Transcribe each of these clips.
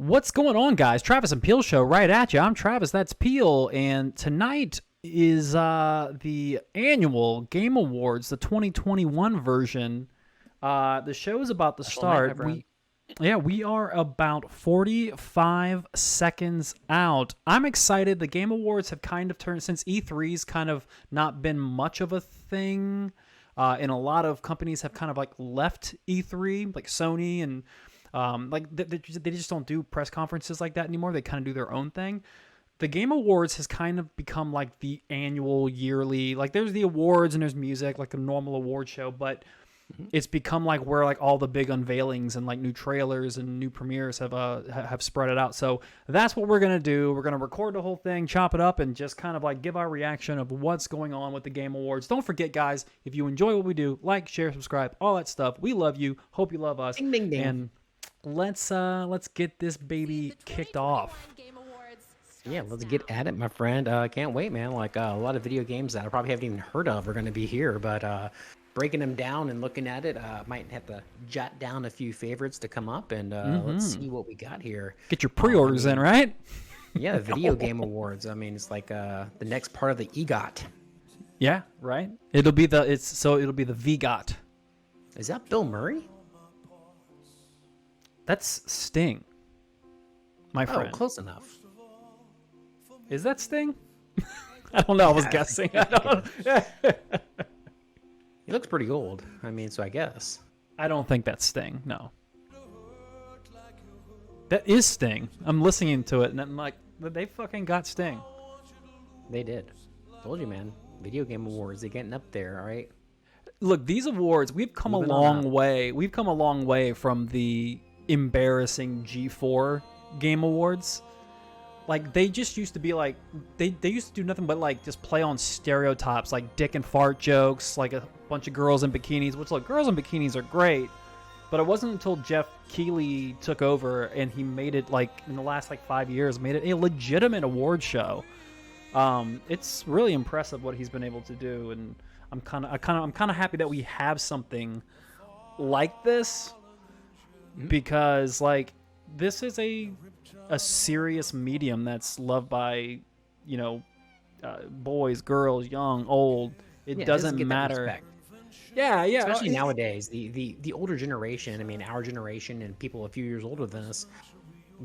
What's going on, guys? Travis and Peel show right at you. I'm Travis, that's Peel, and tonight is the annual Game Awards, the 2021 version. The show is about to start. We are about 45 seconds out. I'm excited. The Game Awards have kind of turned, since E3's kind of not been much of a thing, and a lot of companies have kind of like left E3, like Sony and they just don't do press conferences like that anymore. They kind of do their own thing. The Game Awards has kind of become like the annual yearly, like there's the awards and there's music, like a normal award show, but it's become like where like all the big unveilings and like new trailers and new premieres have spread it out. So that's what we're gonna do. We're gonna record the whole thing, chop it up, and just kind of like give our reaction of what's going on with the Game Awards. Don't forget, guys, if you enjoy what we do, like, share, subscribe, all that stuff. We love you. Hope you love us. Ding, ding, ding. And let's get this baby kicked off. Yeah, let's get at it, my friend. Can't wait, man. Like a lot of video games that I probably haven't even heard of are going to be here, but breaking them down and looking at it, might have to jot down a few favorites to come up, and let's see what we got here. Get your pre-orders in, right? Yeah, the Video Game Awards. I mean, it's like the next part of the EGOT. Yeah, right. It'll be the VGOT. Is that Bill Murray? That's Sting, my friend. Oh, close enough. Is that Sting? I don't know. I was guessing. I don't. He looks pretty old. I mean, so I guess. I don't think that's Sting. No. That is Sting. I'm listening to it, and I'm like, they fucking got Sting. They did. Told you, man. Video Game Awards, they're getting up there, all right? Look, these awards, we've come a long way. We've come a long way from the embarrassing G4 Game Awards. Like, they just used to be like, they used to do nothing but like just play on stereotypes, like dick and fart jokes, like a bunch of girls in bikinis, which, look, girls in bikinis are great, but it wasn't until Jeff Keighley took over and he made it, like, in the last like 5 years, made it a legitimate award show. It's really impressive what he's been able to do, and I'm kind of happy that we have something like this, because like this is a serious medium that's loved by, you know, boys, girls, young, old. It doesn't matter. Yeah. Especially nowadays, the older generation. I mean, our generation and people a few years older than us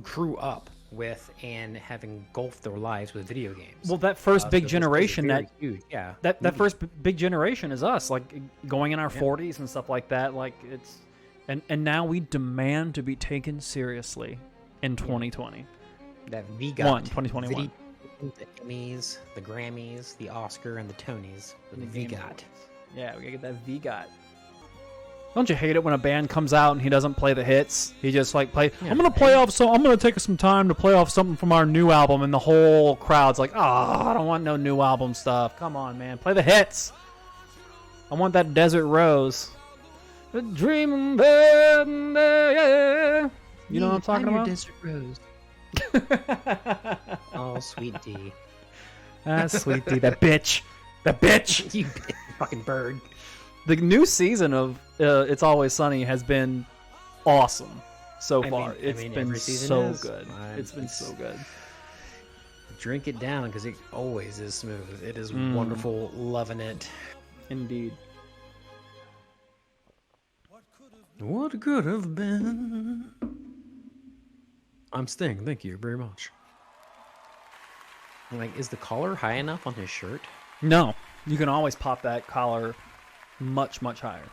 grew up with and have engulfed their lives with video games. Well, that first big generation, that first big generation is us, like going in our 40s and stuff like that. Like it's, and now we demand to be taken seriously in 2020. That VGOT 2021. The Emmys, the Grammys, the Oscar, and the Tonys. The VGOT. Yeah, we gotta get that VGOT. Don't you hate it when a band comes out and he doesn't play the hits? He just like I'm gonna take some time to play off something from our new album, and the whole crowd's like, I don't want no new album stuff. Come on, man, play the hits. I want that Desert Rose. The dreaming bed, yeah. You know what I'm talking about? Desert Rose. Oh, sweet D. Sweet D. That bitch. That bitch. You fucking bird. The new season of It's Always Sunny has been awesome so far. It's been so good. It's been so good. Drink it down, because it always is smooth. It is wonderful. Loving it. Indeed. What could have been? I'm Sting. Thank you very much. Like, is the collar high enough on his shirt? No. You can always pop that collar much, much higher.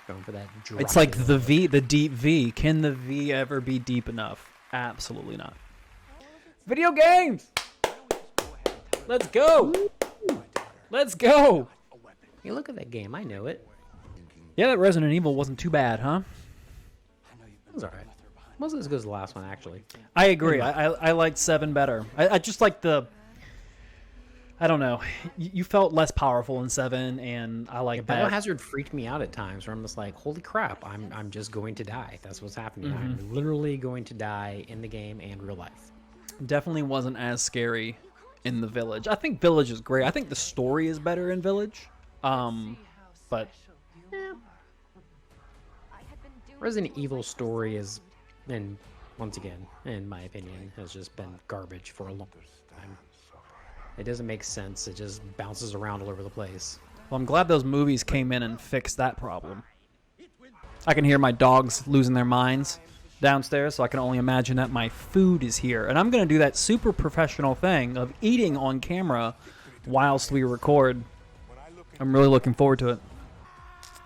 Going for that. It's like the V, the deep V. Can the V ever be deep enough? Absolutely not. Video games! Let's go! Let's go! Hey, look at that game. I know it. Yeah, that Resident Evil wasn't too bad, huh? It was alright. Wasn't as good as the last one, actually. I agree. I liked 7 better. I just like the... I don't know. You felt less powerful in 7, and I like that. Biohazard freaked me out at times, where I'm just like, holy crap, I'm just going to die. That's what's happening. I'm literally going to die in the game and real life. Definitely wasn't as scary in the Village. I think Village is great. I think the story is better in Village. But... Resident Evil story is and once again, in my opinion, has just been garbage for a long time. It doesn't make sense. It just bounces around all over the place. Well, I'm glad those movies came in and fixed that problem. I can hear my dogs losing their minds downstairs, so I can only imagine that my food is here. And I'm going to do that super professional thing of eating on camera whilst we record. I'm really looking forward to it.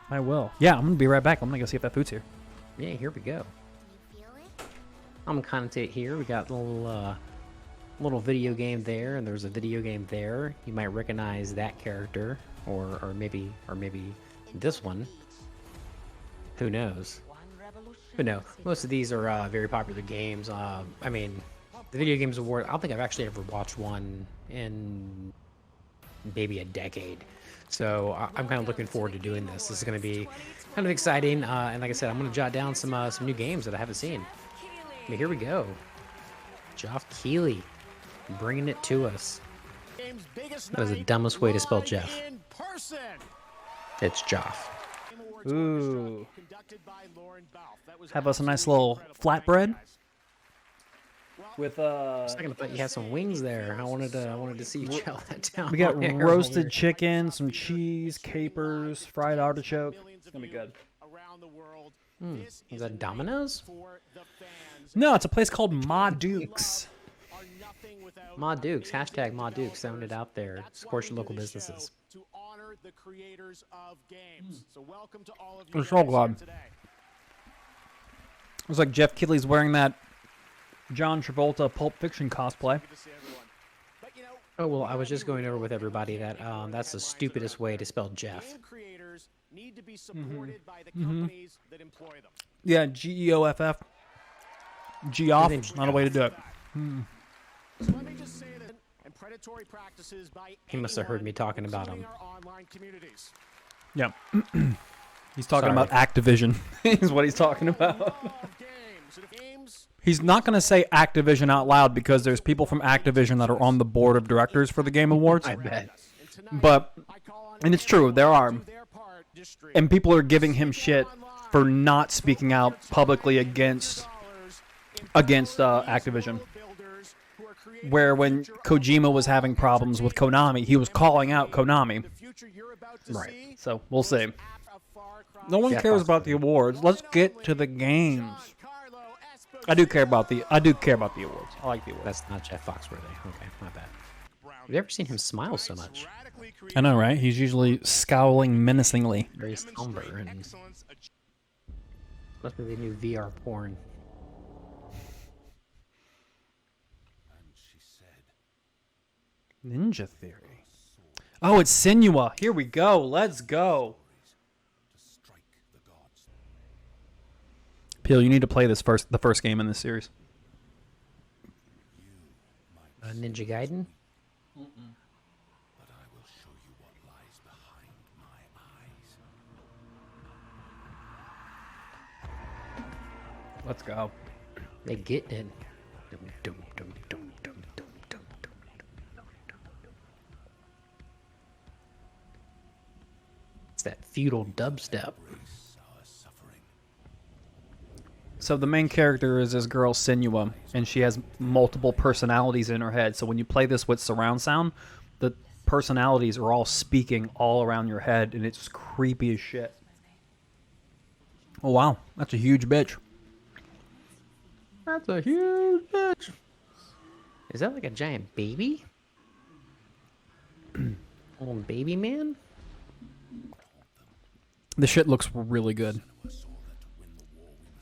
I will. Yeah, I'm going to be right back. I'm going to go see if that food's here. Yeah, here we go. I'm commentate here. We got a little video game there, and there's a video game there. You might recognize that character, or maybe this one. Who knows? But no, most of these are very popular games. I mean, the Video Games Award, I don't think I've actually ever watched one in maybe a decade. So I'm kind of looking forward to doing this. This is going to be kind of exciting. And like I said, I'm going to jot down some new games that I haven't seen. But here we go. Geoff Keighley bringing it to us. That was the dumbest way to spell Jeff. It's Geoff. Ooh. Have us a nice little flatbread with Second, I thought you had some wings there. I wanted to see you chow that down. we got roasted chicken, some cheese, capers, fried artichoke. It's gonna be good. Is that Domino's? No, it's a place called Ma Duke's. Ma Dukes, hashtag Ma Dukes, sound it out there. Support your local businesses. I'm so glad. It was like Geoff Keighley's wearing that John Travolta Pulp Fiction cosplay. Oh, well, I was just going over with everybody that that's the stupidest way to spell Jeff. Yeah, Geoff. Geoff, not a way to do it. He must have heard me talking about him. Yeah. He's talking about Activision. Is what he's talking about. He's not going to say Activision out loud because there's people from Activision that are on the board of directors for the Game Awards. I bet. And it's true, there are. And people are giving him shit for not speaking out publicly against Activision. Where when Kojima was having problems with Konami, he was calling out Konami. Right. So, we'll see. No one cares about the awards. Let's get to the games. I do care about the awards. I like the awards. That's not Jeff Foxworthy. Okay, my bad. Have you ever seen him smile so much? I know, right? He's usually scowling menacingly. Very somber. And must be the new VR porn. Ninja Theory. Oh, it's Senua. Here we go. Let's go. Peel, you need to play the first game in this series. Ninja Gaiden? But I will show you what lies behind my eyes. Let's go. They get it. Dum, dum, dum, dum, dum, dum, dum, dum. It's that feudal dubstep. So the main character is this girl, Senua, and she has multiple personalities in her head. So when you play this with surround sound, the personalities are all speaking all around your head, and it's creepy as shit. Oh, wow. That's a huge bitch. That's a huge bitch. Is that like a giant baby? Little baby man? The shit looks really good.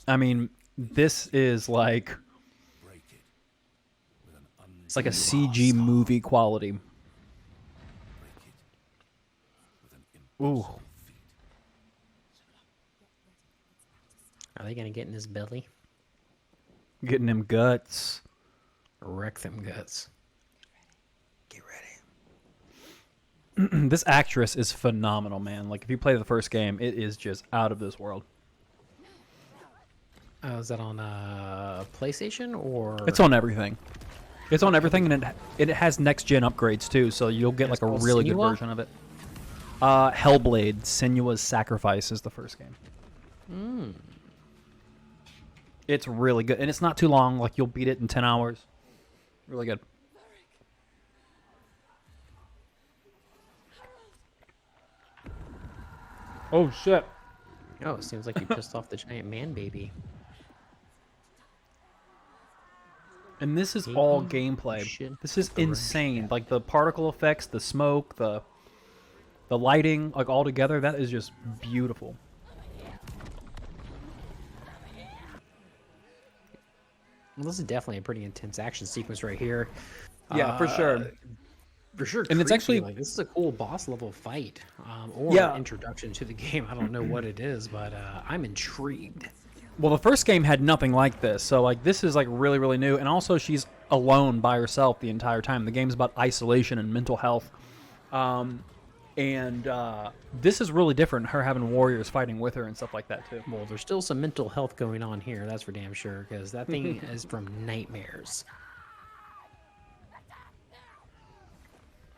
I mean, this is like... It's like a CG movie quality. Ooh. Are they gonna get in his belly? Getting them guts. Wreck them guts. Get ready. This actress is phenomenal, man. Like, if you play the first game, it is just out of this world. Is that on PlayStation or? It's on everything. It's on everything, and it has next-gen upgrades, too, so you'll get, like, a really good version of it. Hellblade, Senua's Sacrifice is the first game. It's really good, and it's not too long. Like you'll beat it in 10 hours. Really good. Oh shit! Oh, it seems like you pissed off the giant man baby. And this is all Taking gameplay. shit This is at the wrench insane. shaft. Like the particle effects, the smoke, the lighting, like all together. That is just beautiful. Well, this is definitely a pretty intense action sequence right here. Yeah, for sure. For sure. And it's creepy, actually- like this is a cool boss level fight, or Yeah. introduction to the game. I don't know what it is, but I'm intrigued. Well, the first game had nothing like this, so like this is like really, really new. And also, she's alone by herself the entire time. The game's about isolation and mental health, and this is really different. Her having warriors fighting with her and stuff like that too. Well, there's still some mental health going on here. That's for damn sure, because that thing is from nightmares.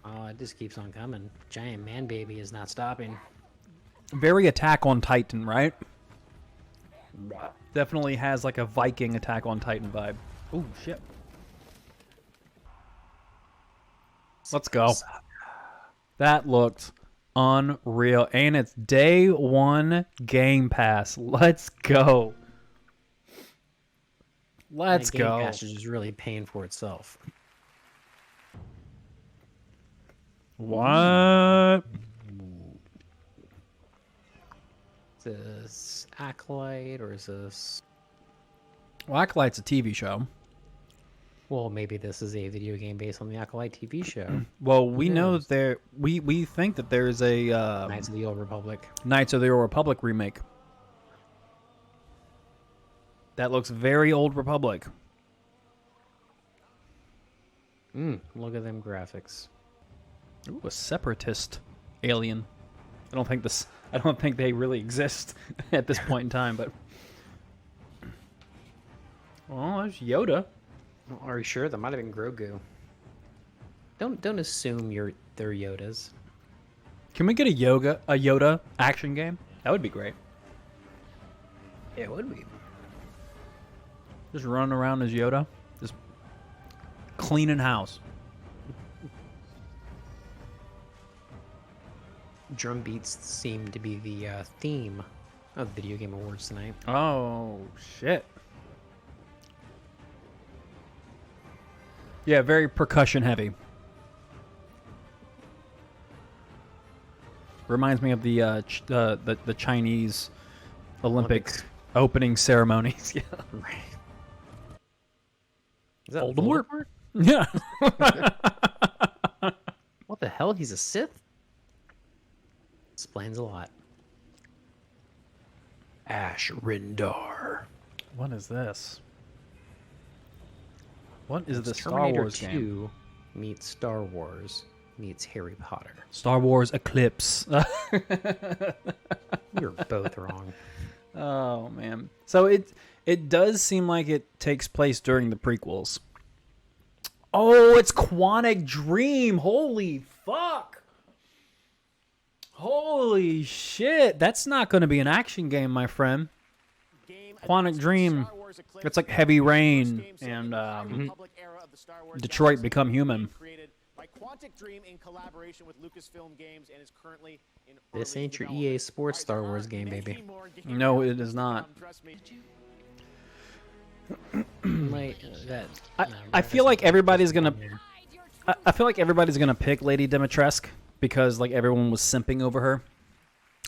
Oh, it just keeps on coming. Giant man baby is not stopping. Very Attack on Titan, right? Definitely has like a Viking Attack on Titan vibe. Oh shit! Let's go. That looked unreal, and it's day 1 Game Pass. Let's go. Let's That Game go. Pass is just really paying for itself. What? Is this Acolyte or is this? Well, Acolyte's a TV show. Well, maybe this is a video game based on the Acolyte TV show. Well, we know knows? that there. We think that there's a Knights of the Old Republic. Knights of the Old Republic remake. That looks very Old Republic. Look at them graphics. Ooh, a separatist alien. I don't think they really exist at this point in time, but well, there's Yoda. Well, are you sure? That might have been Grogu. Don't assume they're Yodas. Can we get a Yoda action game? That would be great. It would be. Just running around as Yoda, just cleaning house. Drum beats seem to be the theme of the Video Game Awards tonight. Oh shit! Yeah, very percussion heavy. Reminds me of the Chinese Olympics opening ceremonies. Yeah. Right. Is that Voldemort? Voldemort? Yeah. What the hell? He's a Sith? Explains a lot. Ash Rindar. What is this? What is the Star Terminator Wars 2 game? meets Star Wars meets Harry Potter. Star Wars Eclipse. You're both wrong. Oh man. So it does seem like it takes place during the prequels. Oh, it's Quantic Dream. Holy fuck. Holy shit. That's not going to be an action game, my friend. Quantic Dream. It's like Heavy Rain and Detroit Become Human. This ain't your EA Sports Star Wars game, baby. No, it is not. I feel like everybody's gonna. I feel like everybody's gonna pick Lady Dimitrescu because like everyone was simping over her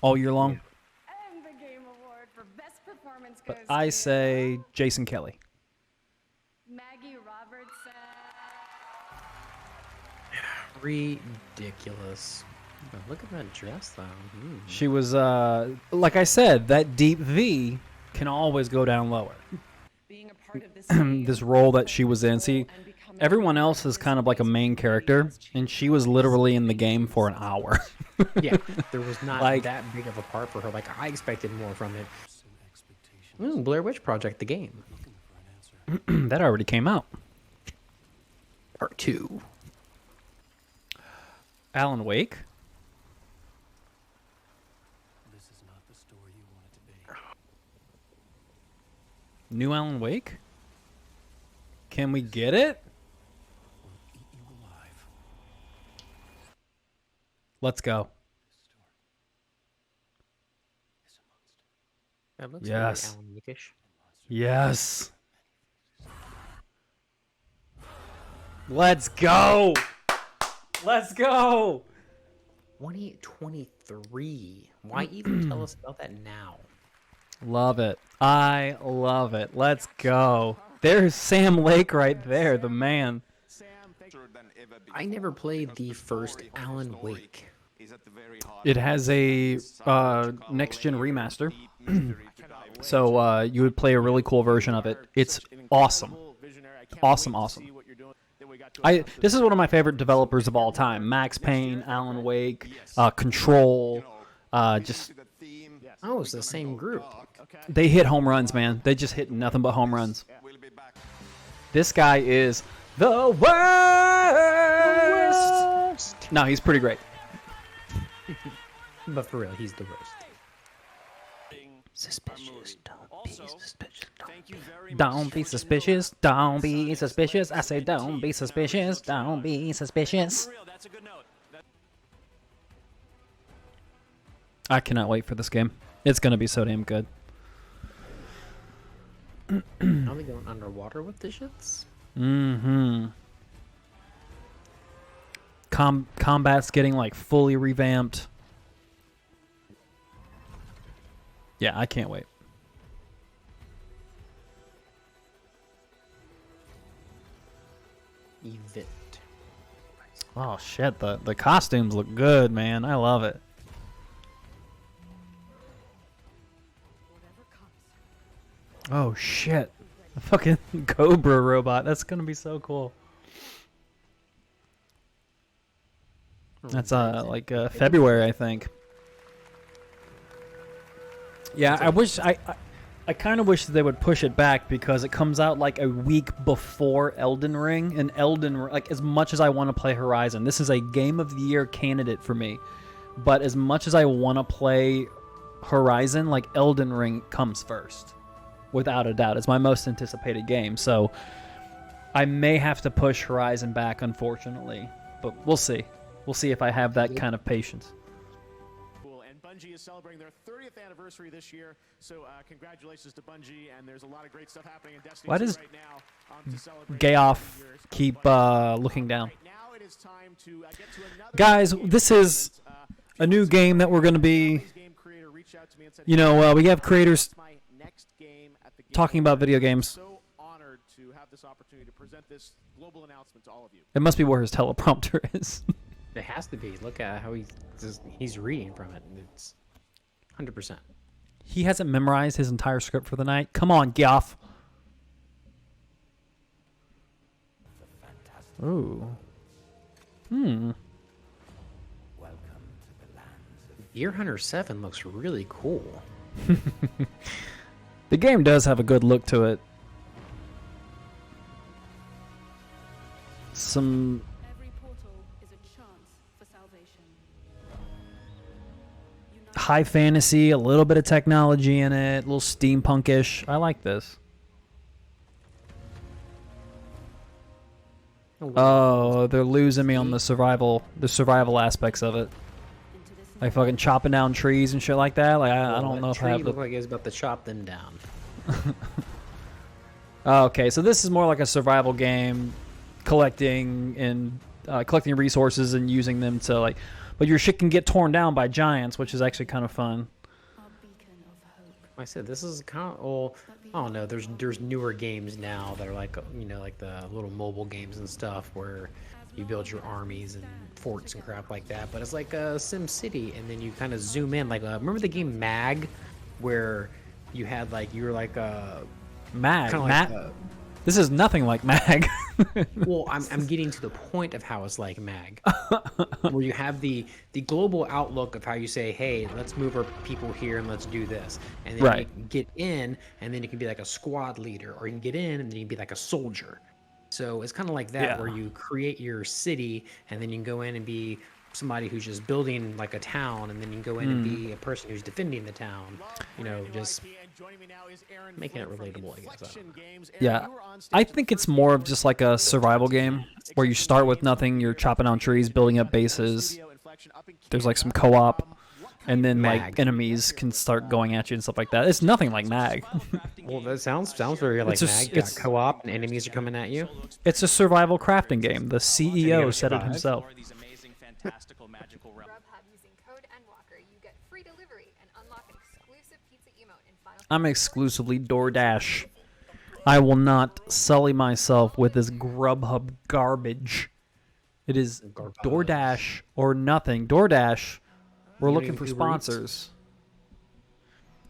all year long. And the game award for best performance But goes I to say Jason Kelly. Maggie Robertson. Ridiculous. Oh, look at that dress, though. She was like I said, that deep V can always go down lower. Being a part of this, This role that she was in. See, everyone else is kind of like a main character, and she was literally in the game for an hour. Yeah, there was not Like- that big of a part for her. Like, I expected more from it. Ooh, Blair Witch Project, the game. That already came out. Part 2. Alan Wake. This is not the story you want it to be. New Alan Wake? Can we get it? Eat you alive. Let's go. That looks Yes. very Alan Wake-ish. Yes. Let's go. Let's go. 2023. Why even tell us about that now? Love it. I love it. Let's go. There's Sam Lake right there, the man. I never played the first Alan Wake. It has a next-gen remaster. So you would play a really cool version of it. It's awesome. Awesome. This is one of my favorite developers of all time. Max Payne, Alan Wake, Control. Just Oh, it's the same group. they hit home runs, man. They just hit nothing but home runs. This guy is the worst. No, he's pretty great. But for real, he's the worst. Suspicious. Don't be suspicious. Don't be suspicious. Don't be suspicious. I say don't be suspicious. Don't be suspicious. I cannot wait for this game. It's going to be so damn good. Are they going underwater with the shits? Mm-hmm. Combat's getting like fully revamped. Yeah, I can't wait. Event. Oh shit, the costumes look good, man. I love it. Oh shit. The fucking Cobra robot. That's gonna be so cool. That's like February, I think. Yeah, I kind of wish that they would push it back because it comes out like a week before Elden Ring, and like as much as I want to play Horizon, this is a Game of the Year candidate for me. But as much as I want to play Horizon, like Elden Ring comes first, without a doubt. It's my most anticipated game, so I may have to push Horizon back, unfortunately. But we'll see. We'll see if I have that kind of patience. And Bungie is celebrating their 30th anniversary this year, so congratulations to Bungie. And there's a lot of great stuff happening in Destiny Why 2 does right now to celebrate Gayoff 30 years of keep Bungie. looking down? Right now it is time to get to another Guys, game this is a new game that we're going to be, you know, we have creators talking about video games. So honored to have this opportunity to present this global announcement to all of you. It must be where his teleprompter is. It has to be. Look at how he's reading from it. It's 100%. He hasn't memorized his entire script for the night. Come on, Gayoff. Ooh. Deer Hunter 7 looks really cool. The game does have a good look to it. Some Every portal is a chance for salvation. high fantasy, a little bit of technology in it, a little steampunkish. I like this. Oh, they're losing me on the survival aspects of it. Like fucking chopping down trees and shit like that. Like I don't know if I have the... look like it's about to chop them down. Okay, so this is more like a survival game, collecting resources and using them to like, but your shit can get torn down by giants, which is actually kind of fun. Our beacon of hope. I said this is kind of, well, I don't know. There's newer games now that are like, you know, like the little mobile games and stuff where you build your armies and forts and crap like that. But it's like Sim City, and then you kind of zoom in. Like, remember the game Mag, where you had like you were like Mag, kinda Matt. like, This is nothing like Mag. well, I'm getting to the point of how it's like Mag, where you have the global outlook of how you say, hey, let's move our people here and let's do this, and then Right. you can get in, and then you can be like a squad leader, or you can get in and then you can be like a soldier. So it's kind of like that, Yeah. where you create your city, and then you can go in and be somebody who's just building like a town, and then you can go in and be a person who's defending the town. You know, just Joining me now is Aaron Making it Flynn from relatable, I guess. Inflection Games. Aaron, Yeah, you were on stage I at the think it's first more game of just like a survival game where you start with nothing, you're chopping down trees, building up bases. There's like some co-op, and then like Mag. enemies can start going at you and stuff like that. It's nothing like Mag. Well, that sounds very like It's just- Mag. You got it's- co-op and enemies are coming at you. It's a survival crafting game. The CEO said it survive. himself. Grubhub using code NWalker, you get free delivery and unlock an exclusive pizza emote in Final I'm exclusively DoorDash. I will not sully myself with this Grubhub garbage. It is DoorDash or nothing. DoorDash, we're You looking don't for even Uber Eats? sponsors.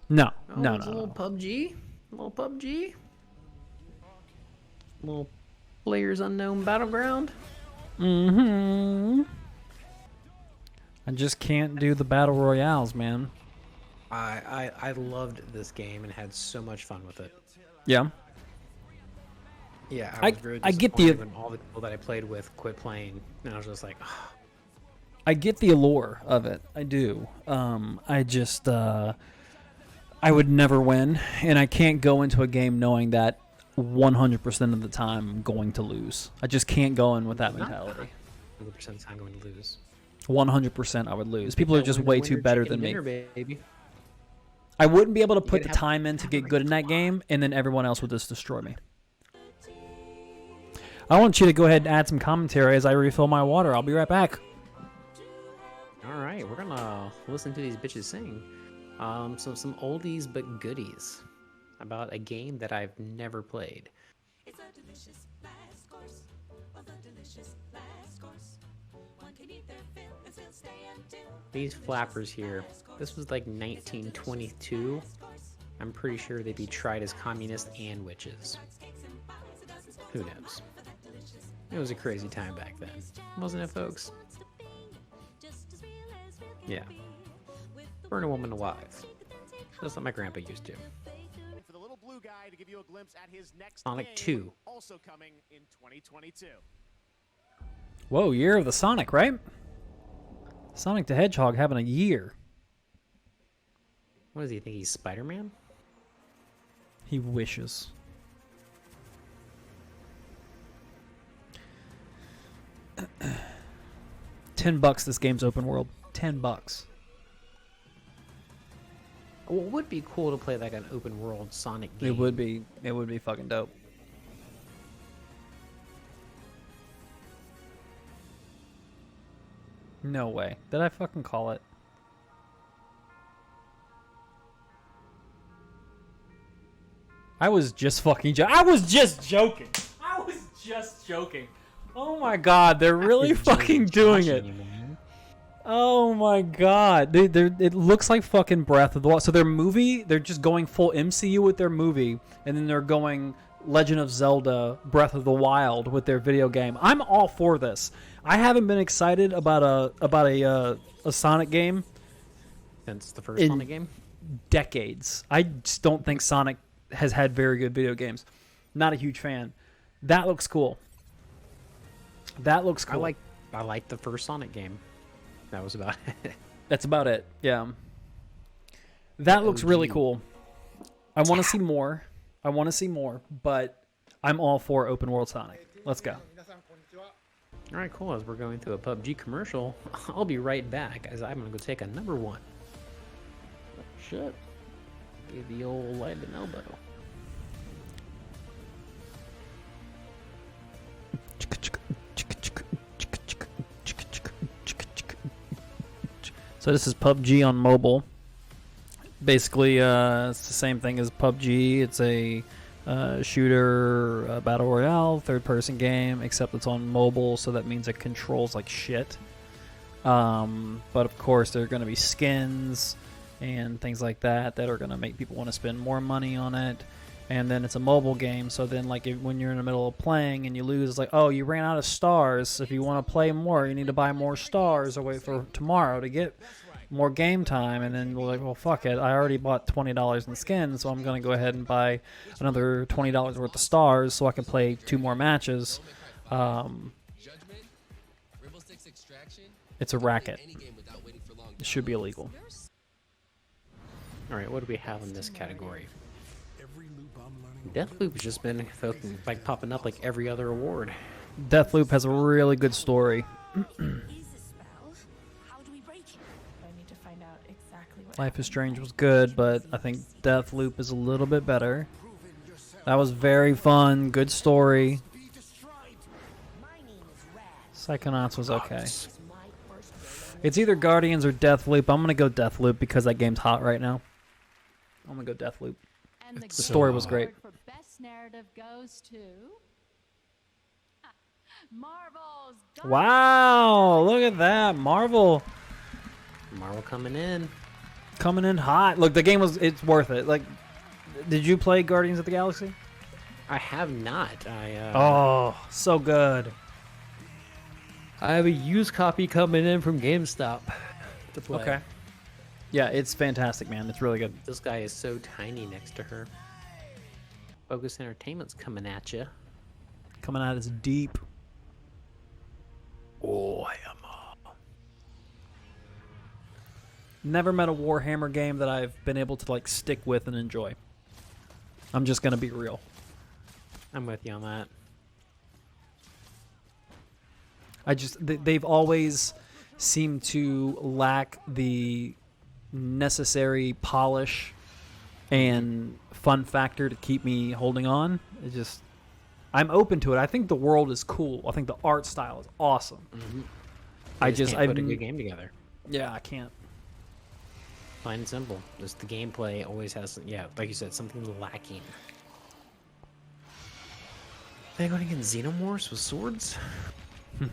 No, Oh, no, it's no, a little no. PUBG. A little PUBG. Little Players Unknown Battleground. Mm-hmm. I just can't do the battle royales, man. I loved this game and had so much fun with it. Yeah. Yeah, I- was very I get the- disappointed when all the people that I played with quit playing, and I was just like, oh, I get the allure of it. I do. I just I would never win, and I can't go into a game knowing that 100% of the time I'm going to lose. I just can't go in with that mentality. 100% of the time going to lose. 100% I would lose. People are That just winner, way too winner, better chicken than me. dinner, baby. I wouldn't be able to put gotta the have- time in to get good in that game, and then everyone else would just destroy me. I want you to go ahead and add some commentary as I refill my water. I'll be right back. All right, we're gonna listen to these bitches sing. So some oldies but goodies about a game that I've never played. It's a delicious last course of a delicious last course. One can eat their fill and still stay until These flappers here, this was like 1922. I'm pretty sure they'd be tried as communists and witches. Who knows? It was a crazy time back then, wasn't it, folks? Yeah. Burn a woman alive. Just like my grandpa used to. For the little blue guy to give you a glimpse at his next Sonic game, 2. also coming in 2022. Whoa, year of the Sonic, right? Sonic the Hedgehog having a year. What does he think? He's Spider-Man? He wishes. $10 this game's open world. $10. Well, it would be cool to play like an open world Sonic game. It would be fucking dope. No way. Did I fucking call it? I was just fucking I was just joking. I was just joking. Oh my god, they're really fucking doing it. Oh my god. It looks like fucking Breath of the Wild. So they're just going full MCU with their movie, and then they're going Legend of Zelda Breath of the Wild with their video game. I'm all for this. I haven't been excited about a Sonic game Since the first in Sonic game? decades. I just don't think Sonic has had very good video games. Not a huge fan. That looks cool. That looks cool. I like the first Sonic game. That was about it. That's about it. Yeah. That looks really OG. cool. I want to see more. I want to see more, but I'm all for open world Sonic. Let's go. All right, cool. As we're going through a PUBG commercial, I'll be right back as I'm going to go take a number one. Shit. Give the old light an elbow. So this is PUBG on mobile. Basically, it's the same thing as PUBG. It's a shooter, battle royale, third-person game, except it's on mobile, so that means it controls like shit. But of course, there are going to be skins and things like that that are going to make people want to spend more money on it. And then it's a mobile game, so then like when you're in the middle of playing and you lose, it's like, oh, you ran out of stars. If you want to play more, you need to buy more stars or wait for tomorrow to get more game time. And then we're like, well, fuck it. I already bought $20 in skins, so I'm going to go ahead and buy another $20 worth of stars so I can play 2 more matches. It's a racket. It should be illegal. All right, what do we have in this category? Every loop I'm learning. Deathloop has just been like popping up like every other award. Deathloop has a really good story. Is a spell? How do we break it? I need to find out exactly what Life is Strange was good, but I think Deathloop is a little bit better. That was very fun, good story. Psychonauts was okay. It's either Guardians or Deathloop. I'm gonna go Deathloop because that game's hot right now. I'm gonna go Deathloop. And the The story was great. award for best narrative goes to Marvel's Wow, look at that. Marvel Marvel coming in. coming in hot. Look, the game it's worth it. Like, did you play Guardians of the Galaxy? I have not. Oh, so good. I have a used copy coming in from GameStop to play. Okay. Yeah, it's fantastic, man. It's really good. This guy is so tiny next to her. Focus Entertainment's coming at you. Coming out as deep. Oh, I am. Never met a Warhammer game that I've been able to like stick with and enjoy. I'm just gonna be real. I'm with you on that. They've always seemed to lack the necessary polish and fun factor to keep me holding on. I'm open to it. I think the world is cool. I think the art style is awesome. Mm-hmm. I can't put a I've, good game together. yeah, I can't. Plain and simple. Just the gameplay always has, yeah, like you said, something lacking. They going against Xenomorphs with swords? I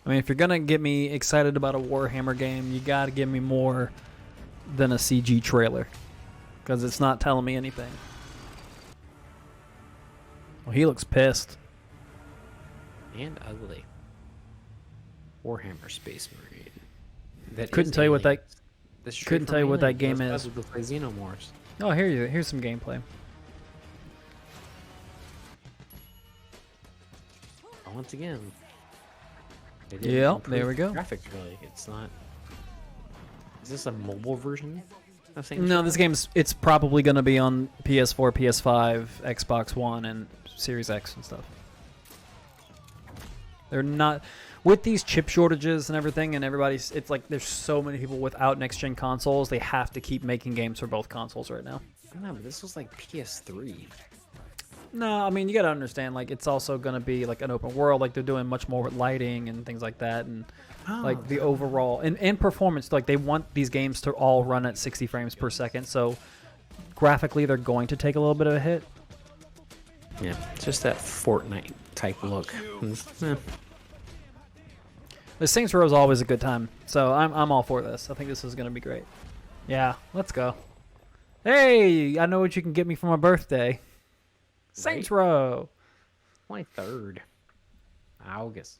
mean, if you're gonna get me excited about a Warhammer game, you gotta give me more than a CG trailer, because it's not telling me anything. Well, he looks pissed. And ugly. Warhammer Space Marine. That Couldn't is tell you what alien. that. That's straight couldn't from tell you what that Alien. game Those is. guys would play Xenomorphs. Oh, here's some gameplay. Once again. they didn't Yep, improve there we go. Graphics really. It's not. Is this a mobile version of Saints No, Row? this game's it's probably gonna be on PS4, PS5, Xbox One, and Series X and stuff. They're not with these chip shortages and everything, and everybody's. It's like there's so many people without next gen consoles. They have to keep making games for both consoles right now. No, but this was like PS3. No, I mean you gotta understand. Like it's also gonna be like an open world. Like they're doing much more with lighting and things like that, and like the overall and performance. Like they want these games to all run at 60 frames per second. So graphically, they're going to take a little bit of a hit. Yeah, it's just that Fortnite type look. The Saints Row is always a good time, so I'm all for this. I think this is gonna be great. Yeah, let's go. Hey, I know what you can get me for my birthday. Saints Row. 23rd August.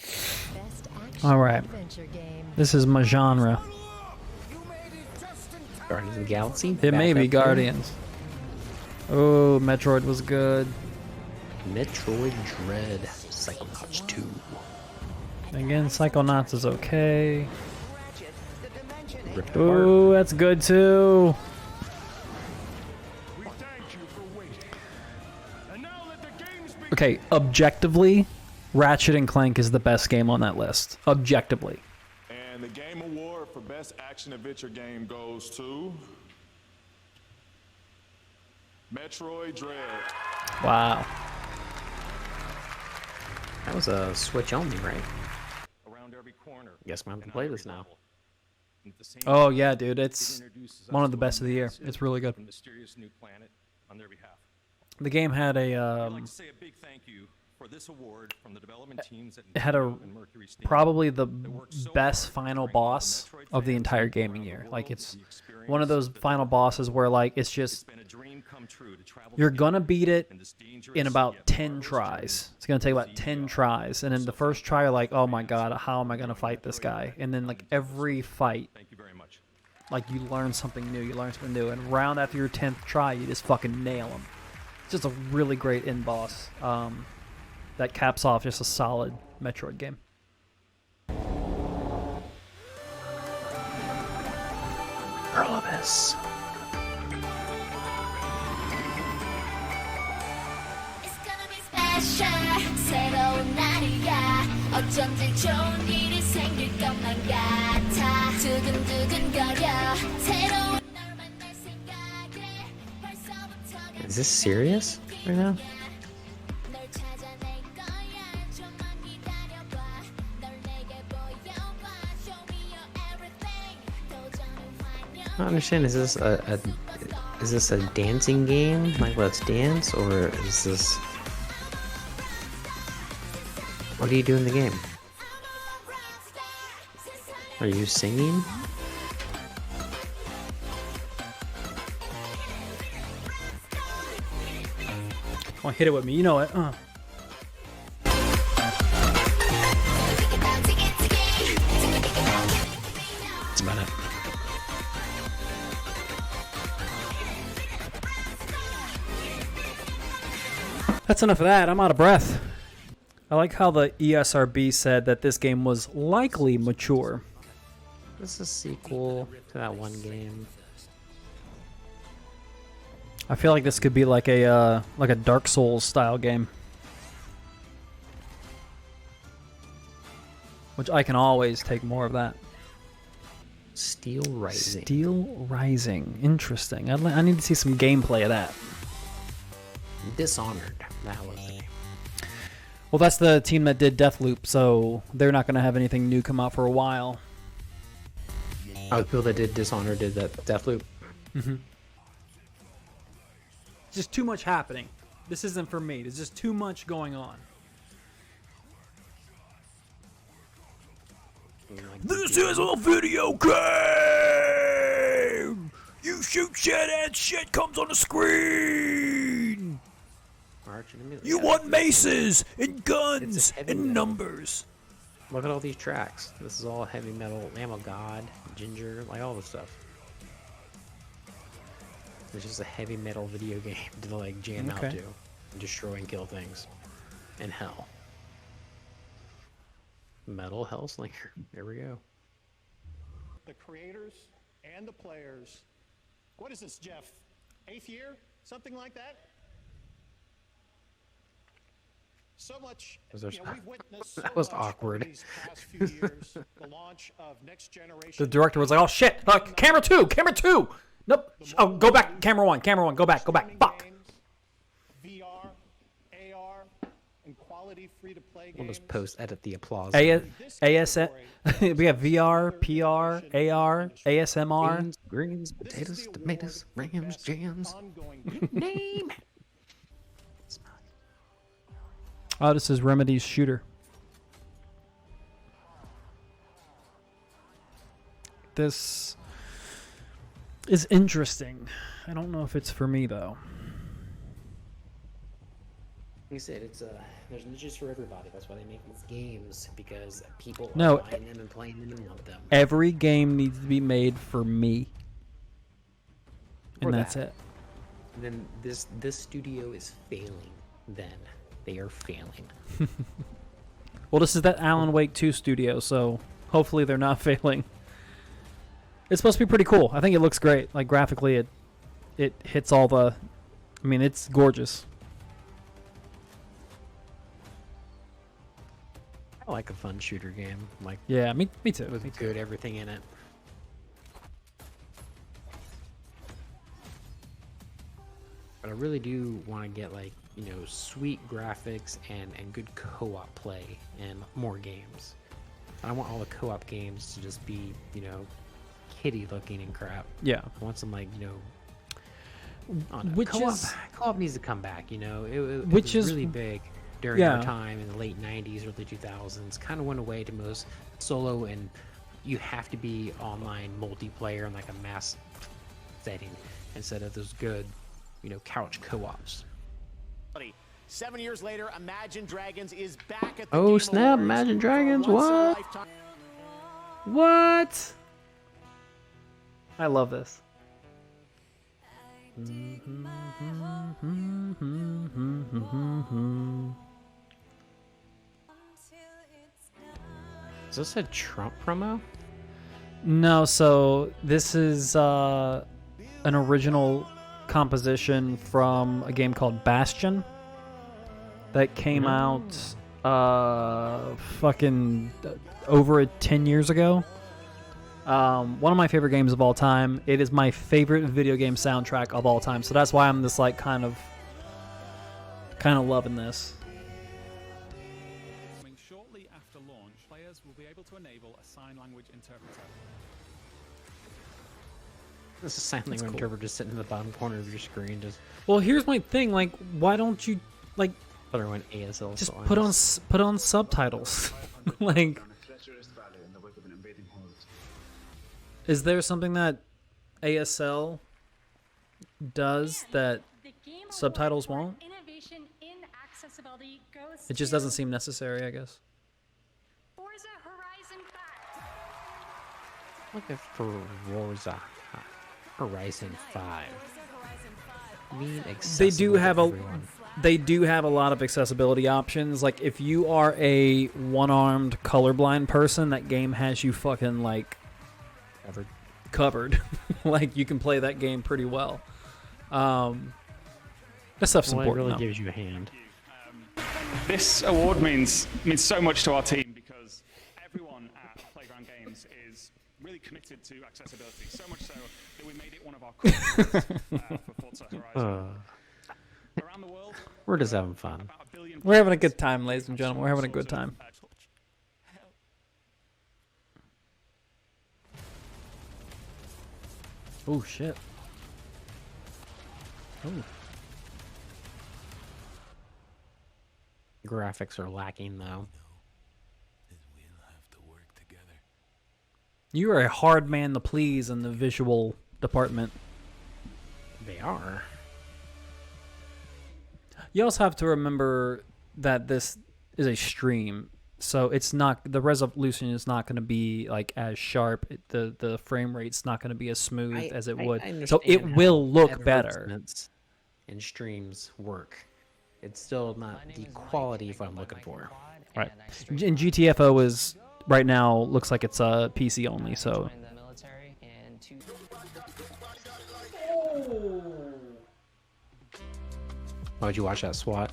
Best action All right, adventure game. this is my genre. Guardians of the Galaxy. It may back be up there. Guardians. Oh, Metroid was good. Metroid Dread. Psychonauts 2. Again, Psychonauts is okay. Ripped apart. Ooh, that's good too. We thank you for waiting. And now let the games begin. Okay, objectively, Ratchet and Clank is the best game on that list. Objectively. And the Game Award for Best Action Adventure Game goes to Metroid Dread. Wow. That was a Switch only, right? Around every corner. Guess I'm gonna have to play this now. And at the same Oh time, yeah, dude, it it's introduces one us of the to a best of the year. massive It's really good. and mysterious new planet on their behalf. The game had I'd a like to say a big thank you for this award from the development teams at it had a Nintendo and Mercury Steam. probably the They worked so best hard to final bring all the boss Metroid of the fans entire around gaming the year. world Like it's the experience one of those that final they bosses where like it's It's just been a dream come true to travel you're together gonna beat it in this dangerous in about yet 10 marvelous tries. journey It's gonna take about to 10 the tries, and then the first try, you're like, oh my god, how am I gonna fight this guy? And then like every fight, Thank you very much. like you learn something new. You learn something new, and round after your 10th try, you just fucking nail him. It's just a really great end boss. That caps off just a solid Metroid game. Yes. It's gonna be special. 새로운 날이야. 어쩐지 좋은 일이 생길 것만 같아. 두근두근거려. 새로운 널 만날 생각에 벌써부터 Is this serious right now? 널 찾아낼 거야. 좀만 기다려봐. 널 내게 보여봐. Show me your everything. 도전을 I don't understand. Is this a dancing game? Like let's dance, or is this? What do you do in the game? Are you singing? Come on, hit it with me. You know it. That's about it. That's enough of that. I'm out of breath. I like how the ESRB said that this game was likely mature. This is a sequel to that one game. I feel like this could be like a Dark Souls style game, which I can always take more of that. Steel Rising. Steel Rising, interesting. I need to see some gameplay of that. Dishonored. That was it. Well, that's the team that did Deathloop, so they're not going to have anything new come out for a while. Oh, the people that did Dishonored did that Deathloop. Mm-hmm. Just too much happening. This isn't for me. There's just too much going on. This is a video game! You shoot shit and shit comes on the screen! You want maces and guns and numbers. Look at all these tracks. This is all heavy metal. Lamb of God, Ginger, like all this stuff. It's just a heavy metal video game to like jam out to and destroy and kill things. In hell. Metal Hellslinger. There we go. The creators and the players. What is this, Jeff? 8th year? Something like that? So much, we've witnessed so that was much awkward. over these past few years. The launch of next generation. The director was like, "Oh shit! Camera two, camera two. Nope. Oh, go back. Camera one, go back, go back. Fuck." VR, AR, and quality free-to-play games. We'll just post-edit the applause. ASM. We have VR, PR, AR, ASMR. Greens, potatoes, tomatoes, rams, jams. Name it. Oh, this is Remedy's shooter. This is interesting. I don't know if it's for me though. Like I said, there's niches for everybody. That's why they make these games, because people No, are buying them and playing them and love them. Every game needs to be made for me, and that's it. Then this studio is failing. Then they are failing. Well, this is that Alan Wake 2 studio, so hopefully they're not failing. It's supposed to be pretty cool. I think it looks great. Like graphically, it hits all the. I mean, it's gorgeous. I like a fun shooter game. Like Yeah, me too. with good everything in it. But I really do want to get like, sweet graphics and good co-op play and more games. I don't want all the co-op games to just be, kitty looking and crap. Yeah. I want some like, Which co-op needs to come back, It Which was is- really big during our time in the late 90s, early 2000s. Kind of went away to most solo, and you have to be online multiplayer in like a mass setting instead of those good, couch co-ops. 7 years later, Imagine Dragons is back at the Oh Game snap, Awards Imagine for Dragons, once in a what? lifetime. What? I love this. Is this a Trump promo? No, so this is an original composition from a game called Bastion that came out fucking over 10 years ago. One of my favorite games of all time. It is my favorite video game soundtrack of all time. So that's why I'm just like kind of loving this. Shortly after launch, players will be able to enable a sign language interpreter. This is sign language interpreter just sitting in the bottom corner of your screen. Just Well, here's my thing. Like, why don't you like put her on ASL. just put on subtitles? Like, is there something that ASL does that subtitles won't? It just doesn't seem necessary, I guess. Look at Forza Horizon 5. They do have a lot of accessibility options. Like, if you are a one-armed colorblind person, that game has you fucking like covered. Like, you can play that game pretty well. That stuff's important. It really gives you a hand. This award means so much to our team because everyone at Playground Games is really committed to accessibility. So much so that we made it one of our core for Forza Horizon. Around the world, we're just having fun. We're having a good time, ladies and gentlemen. We're having a good time. Oh shit. Oh. Graphics are lacking though. You are a hard man to please in the visual department. They are. You also have to remember that this is a stream, so it's not, the resolution is not going to be like as sharp. The frame rate's not going to be as smooth as it would. So it will look better. And streams work. It's still not the quality of what I'm looking for. Right. And GTFO is right now looks like it's PC only. So. Why'd you watch that SWAT?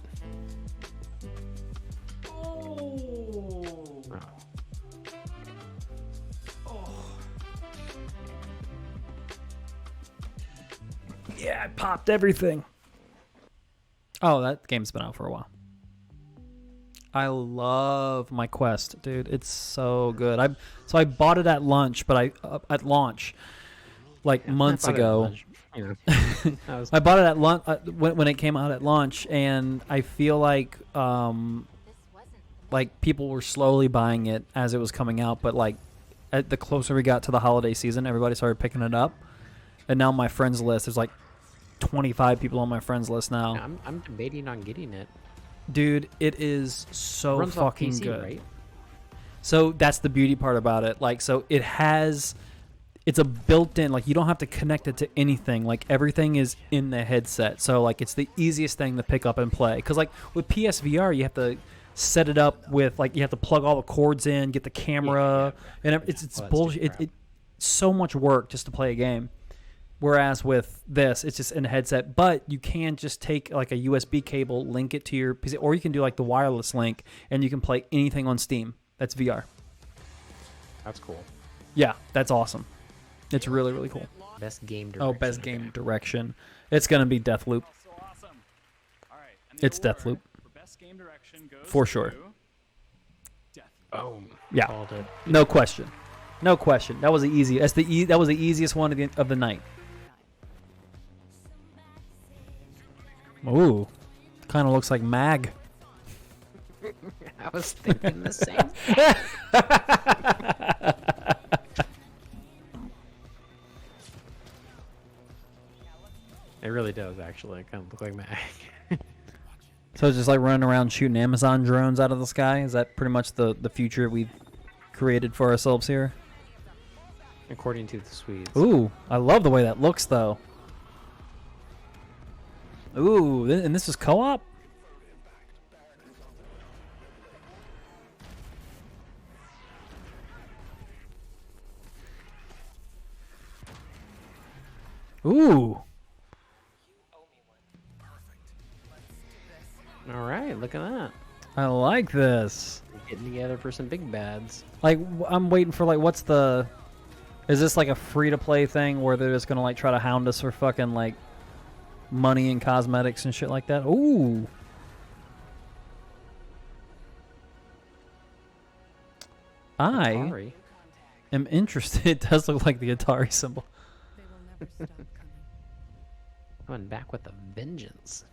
Yeah, I popped everything. Oh, that game's been out for a while. I love my Quest, dude. It's so good. I bought it at launch, but at launch, like months ago. I bought it at launch when it came out at launch, and I feel like people were slowly buying it as it was coming out. But like, the closer we got to the holiday season, everybody started picking it up, and now my friends list, there's like 25 people on my friends list now. Yeah, I'm debating on getting it. Dude, it is so fucking PC, good. right? So that's the beauty part about it. Like, so it's a built-in, like, you don't have to connect it to anything. Like, everything is in the headset. So like, it's the easiest thing to pick up and play. Because like with PSVR, you have to set it up with, like, you have to plug all the cords in, get the camera, and it's bullshit. It's so much work just to play a game. Whereas with this, it's just in a headset, but you can just take like a USB cable, link it to your PC, or you can do like the wireless link, and you can play anything on Steam. That's VR. That's cool. Yeah, that's awesome. It's really, really cool. Best game direction. Oh, best game direction. It's going to be Deathloop. It's Deathloop. For sure. Oh, yeah. Called it. No question. No question. That was the easy. That was the easiest one of the night. Ooh, kind of looks like Mag. I was thinking the same. It really does, actually. It kind of look like Mag. So it's just like running around shooting Amazon drones out of the sky? Is that pretty much the future we've created for ourselves here? According to the Swedes. Ooh, I love the way that looks, though. Ooh, and this is co-op? Ooh. All right, look at that. I like this. Getting together for some big bads. Like, I'm waiting for, like, what's the... Is this, like, a free-to-play thing where they're just going to, like, try to hound us for fucking, like, money and cosmetics and shit like that? Ooh. I Atari. am interested. It does look like the Atari symbol. They will never stop coming. Coming back with a vengeance.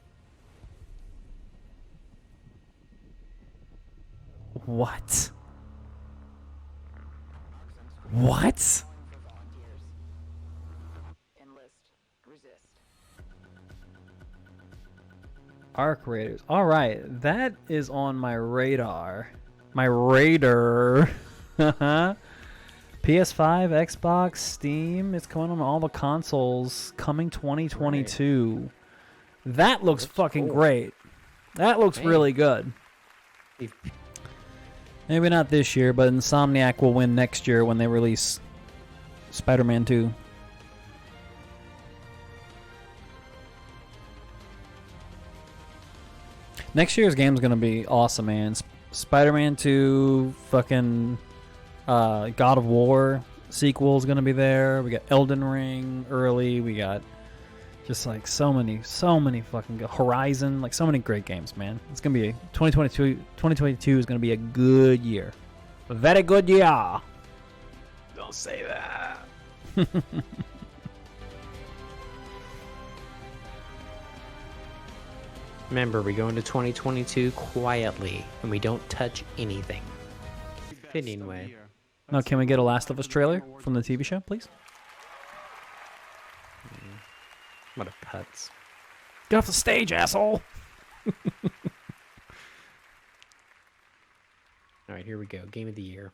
What? What? Arc Raiders. All right, that is on my radar. My radar. PS5, Xbox, Steam. It's coming on all the consoles. Coming 2022. That looks fucking great. That looks really good. Maybe not this year, but Insomniac will win next year when they release Spider-Man 2. Next year's game's gonna be awesome, man. Spider-Man 2, fucking God of War sequel is gonna be there. We got Elden Ring early. We got just like so many fucking Horizon, like so many great games, man. It's gonna be 2022 is gonna be a good year, a very good year. Don't say that. Remember, we go into 2022 quietly, and we don't touch anything. Fitting way. Now, can we get a Last of Us trailer from the TV show, please? What a putz. Get off the stage, asshole! All right, here we go. Game of the year.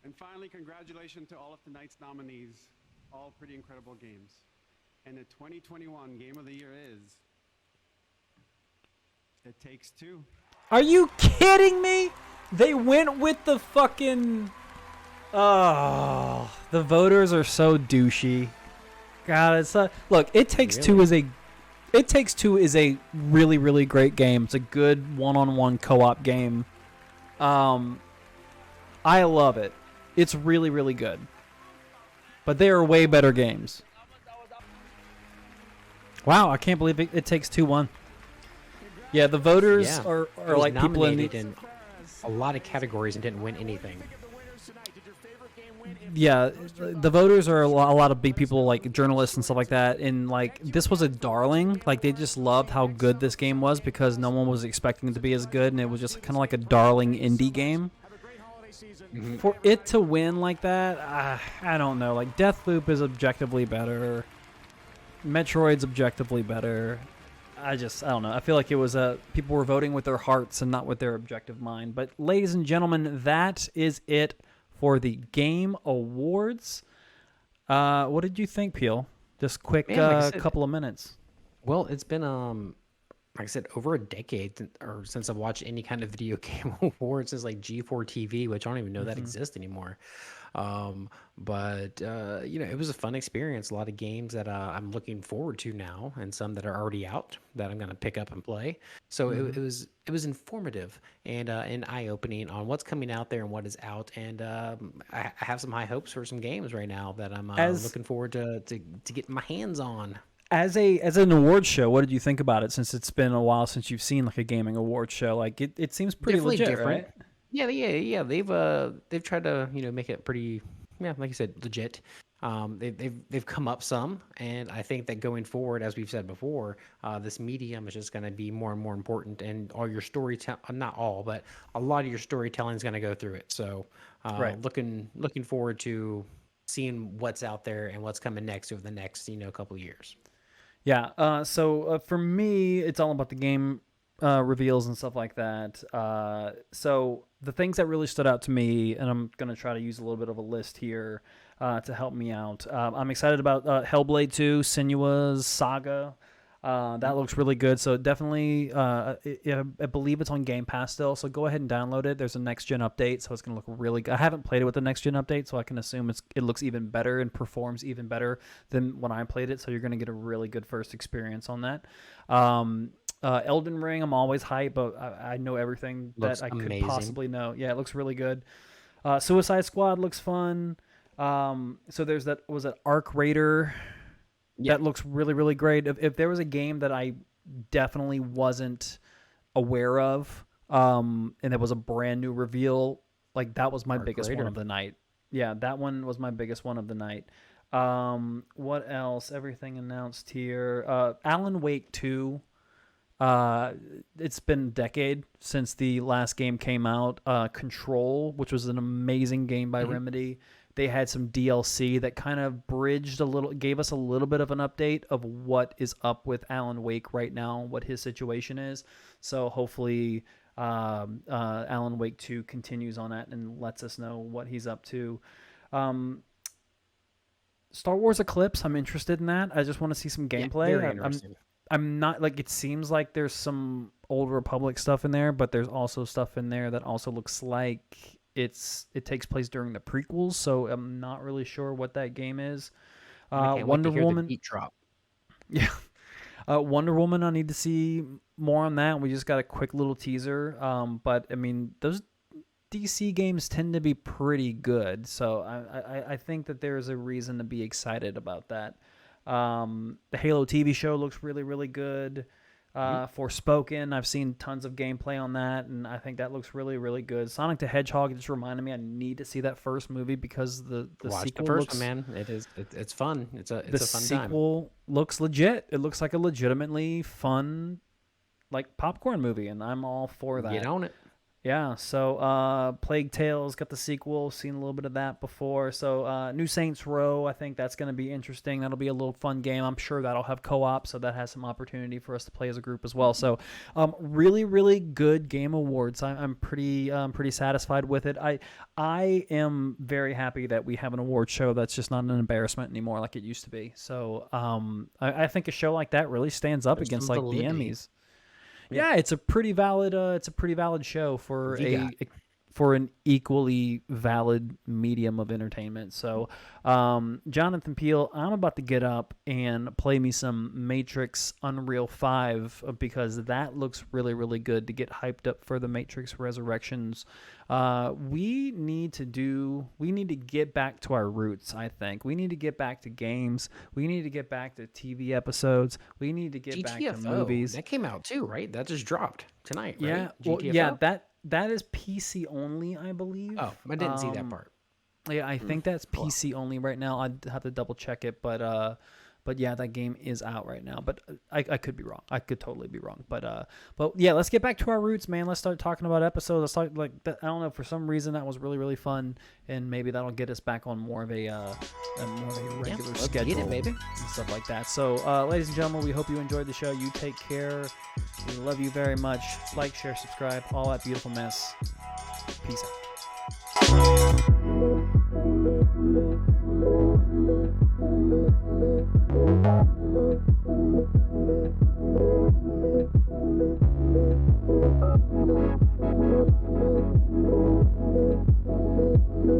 And finally, congratulations to all of tonight's nominees. All pretty incredible games. And the 2021 Game of the Year is... It Takes Two. Are you kidding me? They went with the fucking... Oh, the voters are so douchey. God, it's look. It Takes Two is a really, really great game. It's a good one-on-one co-op game. I love it. It's really, really good. But they are way better games. Wow, I can't believe It Takes Two won. Yeah, the voters are like people in a lot of categories and didn't win anything. Yeah, the voters are a lot of big people, like journalists and stuff like that, and like this was a darling. Like they just loved how good this game was because no one was expecting it to be as good, and it was just kind of like a darling indie game. For it to win like that, I don't know. Like Deathloop is objectively better. Metroid's objectively better. I don't know. I feel like it was people were voting with their hearts and not with their objective mind. But ladies and gentlemen, that is it for the Game Awards. What did you think, Peel? Just quick couple of minutes. Well, it's been like I said, over a decade since I've watched any kind of video game awards since like G4 TV, which I don't even know that exists anymore. But it was a fun experience. A lot of games that I'm looking forward to now, and some that are already out that I'm gonna pick up and play. So it was informative and eye-opening on what's coming out there and what is out. And I have some high hopes for some games right now that I'm looking forward to getting my hands on. As an award show, what did you think about it? Since it's been a while since you've seen like a gaming award show, like it seems pretty Definitely legit, different. right? Yeah. They've tried to make it pretty, like you said, legit. They've come up some, and I think that going forward, as we've said before, this medium is just going to be more and more important, and all your not all, but a lot of your storytelling is going to go through it. So, looking forward to seeing what's out there and what's coming next over the next couple of years. Yeah. So for me, it's all about the game reveals and stuff like that. So the things that really stood out to me, and I'm going to try to use a little bit of a list here to help me out. I'm excited about Hellblade 2, Senua's Saga. That looks really good. So definitely, I believe it's on Game Pass still. So go ahead and download it. There's a next gen update, so it's gonna look really good. I haven't played it with the next gen update, so I can assume it looks even better and performs even better than when I played it. So you're gonna get a really good first experience on that. Elden Ring, I'm always hyped, but I know everything Looks that I amazing. could possibly know. Yeah, it looks really good. Suicide Squad looks fun. So there's that. Was it Arc Raider? Yeah. That looks really, really great. If there was a game that I definitely wasn't aware of, and it was a brand new reveal, like that was my Arc biggest one Raider. of the night. Yeah, that one was my biggest one of the night. What else? Everything announced here. Alan Wake 2. It's been a decade since the last game came out. Control, which was an amazing game by Remedy. They had some DLC that kind of gave us a little bit of an update of what is up with Alan Wake right now, what his situation is. So hopefully, Alan Wake 2 continues on that and lets us know what he's up to. Star Wars Eclipse, I'm interested in that. I just want to see some gameplay. Very interesting. I'm not like, it seems like there's some Old Republic stuff in there, but there's also stuff in there that also looks like it takes place during the prequels, so I'm not really sure what that game is. Wonder Woman. Beat drop. Yeah. Wonder Woman, I need to see more on that. We just got a quick little teaser. But I mean, those DC games tend to be pretty good, so I think that there's a reason to be excited about that. The Halo TV show looks really, really good. Forspoken, I've seen tons of gameplay on that, and I think that looks really, really good. Sonic the Hedgehog just reminded me I need to see that first movie because the Watch sequel the first looks, one, man. It's fun. It's a fun time. the sequel looks legit. It looks like a legitimately fun, like, popcorn movie, and I'm all for that. Get on it. Yeah, so Plague Tales got the sequel, seen a little bit of that before. So New Saints Row, I think that's going to be interesting. That'll be a little fun game. I'm sure that'll have co-op, so that has some opportunity for us to play as a group as well. So really, really good Game Awards. I'm pretty satisfied with it. I am very happy that we have an award show that's just not an embarrassment anymore like it used to be. So I think a show like that really stands up against like the Emmys. Yeah, it's a pretty valid show for for an equally valid medium of entertainment. So, Jonathan Peele, I'm about to get up and play me some Matrix Unreal 5 because that looks really, really good to get hyped up for the Matrix Resurrections. We need to get back to our roots, I think. We need to get back to games. We need to get back to TV episodes. We need to get back to movies. That came out too, right? That just dropped tonight, right? Yeah, well, yeah, that is PC only, I believe. Oh, I didn't see that part. Yeah, I think that's PC only right now. I'd have to double check it, but yeah, that game is out right now. But I could be wrong. I could totally be wrong. But yeah, let's get back to our roots, man. Let's start talking about episodes. Let's talk like that. I don't know, for some reason that was really, really fun, and maybe that'll get us back on more of a regular schedule, get it, baby, and stuff like that. So, ladies and gentlemen, we hope you enjoyed the show. You take care. We love you very much. Like, share, subscribe, all that beautiful mess. Peace out.